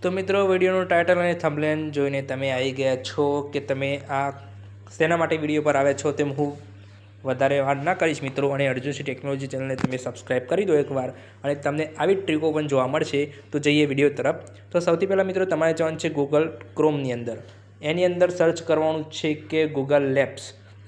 તો મિત્રો વિડીયોનું ટાઇટલ અને થંબનેલ જોઈને તમે આવી ગયા છો કે તમે આ શેના માટે વિડીયો પર આવ્યા છો તેમ હું વધારે વાત ના કરીશ મિત્રો, અને અર્જુનસિંહ ટેકનોલોજી ચેનલને તમે સબસ્ક્રાઈબ કરી દો એકવાર, અને તમને આવી ટ્રીકો પણ જોવા મળશે. તો જઈએ વિડીયો તરફ. તો સૌથી પહેલાં મિત્રો તમારે જવાનું છે ગૂગલ ક્રોમની અંદર. એની અંદર સર્ચ કરવાનું છે કે ગૂગલ લેબ્સ.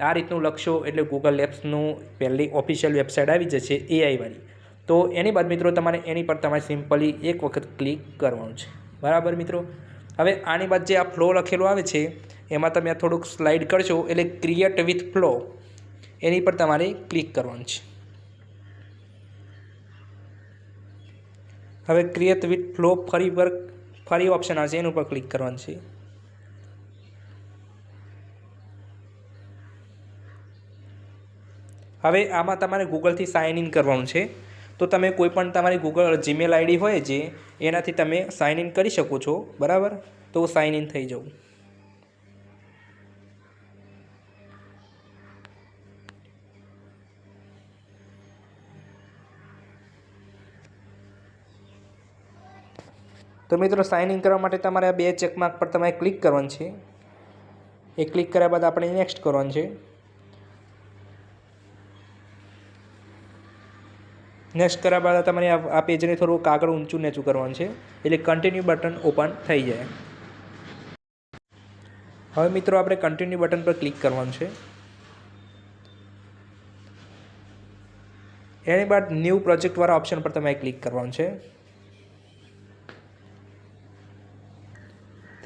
આ રીતનું લખશો એટલે ગૂગલ લેબ્સનું પહેલી ઓફિશિયલ વેબસાઇટ આવી જશે AI વાળી. તો એની બાદ મિત્રો તમારે એની પર તમારે સિમ્પલી એક વખત ક્લિક કરવાનું છે. બરાબર મિત્રો. હવે આની બાદ જે આ ફ્લો લખેલો આવે છે એમાં તમે થોડુંક સ્લાઇડ કરશો એટલે ક્રિએટ વિથ ફ્લો એની પર તમારે ક્લિક કરવાનું છે. હવે ક્રિએટ વિથ ફ્લો ફરી ઓપ્શન આવશે, એના ઉપર ક્લિક કરવાનું છે. હવે આમાં તમારે ગૂગલથી સાઇન ઇન કરવાનું છે. તો તમે કોઈ પણ તમારી ગૂગલ જીમેલ આઈડી હોય જે એનાથી તમે સાઇન ઇન કરી શકો છો. બરાબર. તો સાઇન ઇન થઈ જાઉં. તો મિત્રો સાઇન ઇન કરવા માટે તમારે આ બે ચેકમાર્ક પર તમારે ક્લિક કરવાનું છે. એ ક્લિક કર્યા બાદ આપણે નેક્સ્ટ કરવાનું છે. નેક્સ્ટ કર્યા બાદ તમારે આ પેજને થોડુંક આગળ ઊંચું નીચું કરવાનું છે એટલે કન્ટિન્યુ બટન ઓપન થઈ જાય. હવે મિત્રો આપણે કન્ટિન્યુ બટન પર ક્લિક કરવાનું છે. એની બાદ ન્યૂ પ્રોજેક્ટવાળા ઓપ્શન પર તમારે ક્લિક કરવાનું છે.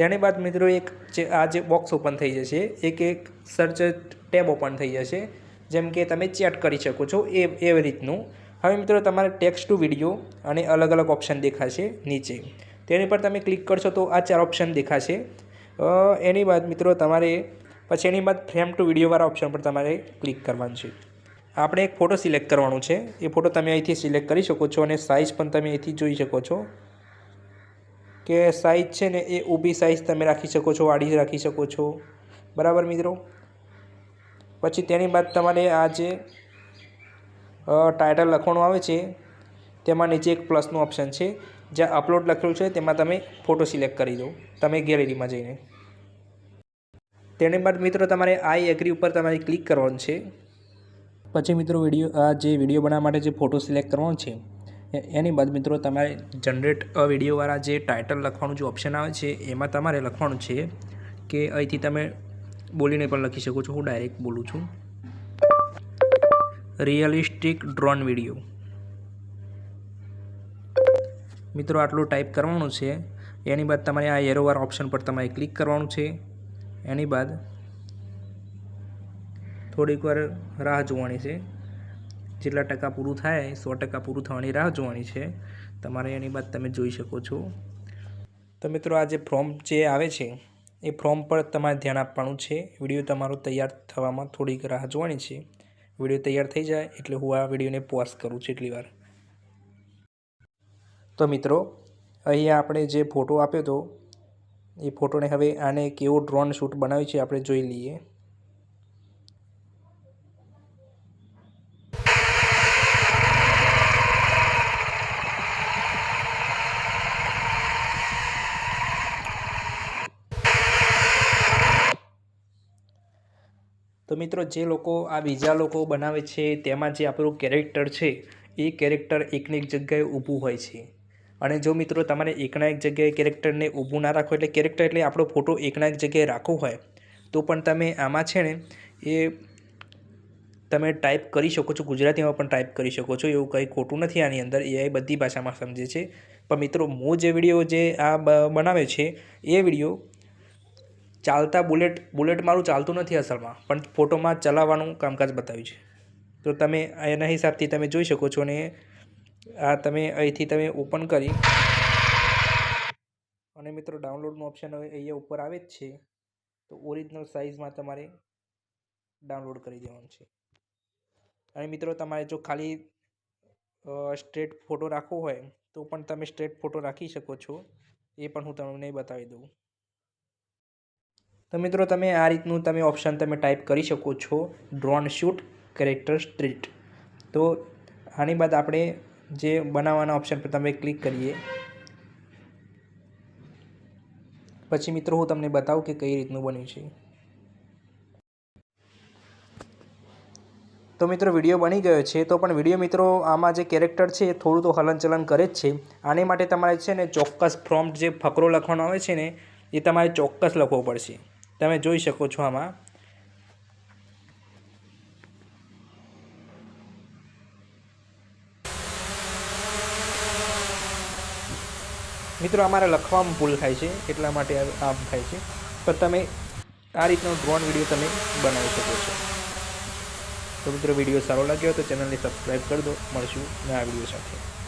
તેની બાદ મિત્રો આ જે બોક્સ ઓપન થઈ જશે, એક સર્ચ ટેબ ઓપન થઈ જશે, જેમ કે તમે ચેટ કરી શકો છો એવી રીતનું. હવે મિત્રો તમારે ટેક્સ્ટ ટુ વિડીયો અને અલગ અલગ ઓપ્શન દેખાશે નીચે. તેની પર તમે ક્લિક કરશો તો આ 4 ઓપ્શન દેખાશે. એની બાદ મિત્રો તમારે પછી એની બાદ ફ્રેમ ટુ વિડીયોવાળા ઓપ્શન પર તમારે ક્લિક કરવાનું છે. આપણે એક ફોટો સિલેક્ટ કરવાનું છે. એ ફોટો તમે અહીંથી સિલેક્ટ કરી શકો છો, અને સાઇઝ પણ તમે અહીંથી જોઈ શકો છો કે સાઇઝ છે ને એ ઊભી સાઇઝ તમે રાખી શકો છો, આડી રાખી શકો છો. બરાબર મિત્રો. પછી તેની બાદ તમારે આ જે ટાઇટલ લખવાનું આવે છે તેમાં નીચે એક પ્લસનું ઓપ્શન છે, જ્યાં અપલોડ લખેલું છે તેમાં તમે ફોટો સિલેક્ટ કરી દો તમે ગેલેરીમાં જઈને. તેની બાદ મિત્રો તમારે આઈ એગ્રી ઉપર તમારે ક્લિક કરવાનું છે. પછી મિત્રો આ જે વિડીયો બનાવવા માટે જે ફોટો સિલેક્ટ કરવાનો છે એની બાદ મિત્રો તમારે જનરેટ વિડીયોવાળા જે ટાઇટલ લખવાનું જે ઓપ્શન આવે છે એમાં તમારે લખવાનું છે કે અહીંથી તમે બોલીને પણ લખી શકો છો. હું ડાયરેક્ટ બોલું છું, રિયલિસ્ટિક ડ્રોન વિડીયો. મિત્રો આટલું ટાઈપ કરવાનું છે. એની બાદ તમારે આ એરોવાળા ઓપ્શન પર તમારે ક્લિક કરવાનું છે. એની બાદ થોડીક વાર રાહ જોવાની છે. જેટલા ટકા પૂરું થાય 100% પૂરું થવાની રાહ જોવાની છે તમારે. એની બાદ તમે જોઈ શકો છો. તો મિત્રો આ જે ફોર્મ જે આવે છે એ ફોર્મ પર તમારે ધ્યાન આપવાનું છે. વિડીયો તમારો તૈયાર થવામાં થોડીક રાહ જોવાની છે. વિડીયો તૈયાર થઈ જાય એટલે હું આ વિડીયોને પોઝ કરું છું એટલી વાર. તો મિત્રો અહીંયા આપણે જે ફોટો આપ્યો હતો એ ફોટોને હવે આને કેવો ડ્રોન શૂટ બનાવ્યું છે આપણે જોઈ લઈએ. તો મિત્રો જે લોકો આ બીજા લોકો બનાવે છે તેમાં જે આપણું કેરેક્ટર છે એ કેરેક્ટર એકની એક જગ્યાએ ઊભું હોય છે. અને જો મિત્રો તમારે એકના એક જગ્યાએ કેરેક્ટરને ઊભું ના રાખો, એટલે કેરેક્ટર એટલે આપણો ફોટો એકના એક જગ્યાએ રાખવો હોય તો પણ તમે આમાં છે ને એ તમે ટાઈપ કરી શકો છો. ગુજરાતીમાં પણ ટાઈપ કરી શકો છો, એવું કંઈ ખોટું નથી આની અંદર. એ બધી ભાષામાં સમજે છે. પણ મિત્રો હું જે વિડીયો જે આ બનાવે છે એ વિડીયો ચાલતા બુલેટ મારું ચાલતું નથી અસલમાં, પણ ફોટોમાં ચલાવવાનું કામકાજ બતાવ્યું છે. તો તમે એના હિસાબથી તમે જોઈ શકો છો. અને આ તમે અહીંથી તમે ઓપન કરી અને મિત્રો ડાઉનલોડનું ઓપ્શન હવે અહીંયા ઉપર આવે જ છે. તો ઓરિજિનલ સાઇઝમાં તમારે ડાઉનલોડ કરી દેવાનું છે. અને મિત્રો તમારે જો ખાલી સ્ટ્રેટ ફોટો રાખવો હોય તો પણ તમે સ્ટ્રેટ ફોટો રાખી શકો છો. એ પણ હું તમને બતાવી દઉં. તો મિત્રો તમે આ રીતનું તમે ઓપ્શન તમે ટાઈપ કરી શકો છો, ડ્રોન શૂટ કેરેક્ટર સ્ટ્રીટ. તો આની બાદ આપણે જે બનાવવાના ઓપ્શન પર તમે ક્લિક કરીએ. પછી મિત્રો હું તમને બતાવું કે કઈ રીતનું બન્યું છે. તો મિત્રો વિડીયો બની ગયો છે. તો પણ વિડીયો મિત્રો આમાં જે કેરેક્ટર છે એ થોડું તો હલનચલન કરે જ છે. આને માટે તમારે છે ને ચોક્કસ પ્રોમ્પ્ટ જે ફકરો લખવાનો આવે છે ને એ તમારે ચોક્કસ લખવો પડશે. તમે જોઈ શકો છો આમાં. મિત્રો અમારે લખવામાં ભૂલ થાય છે એટલા માટે આમ થાય છે. પણ તમે આ રીતનો ડ્રોન વિડીયો તમે બનાવી શકો છો. તો મિત્રો વિડીયો સારો લાગ્યો તો ચેનલને સબસ્ક્રાઈબ કરી દો. મળશું નવા વિડીયો સાથે.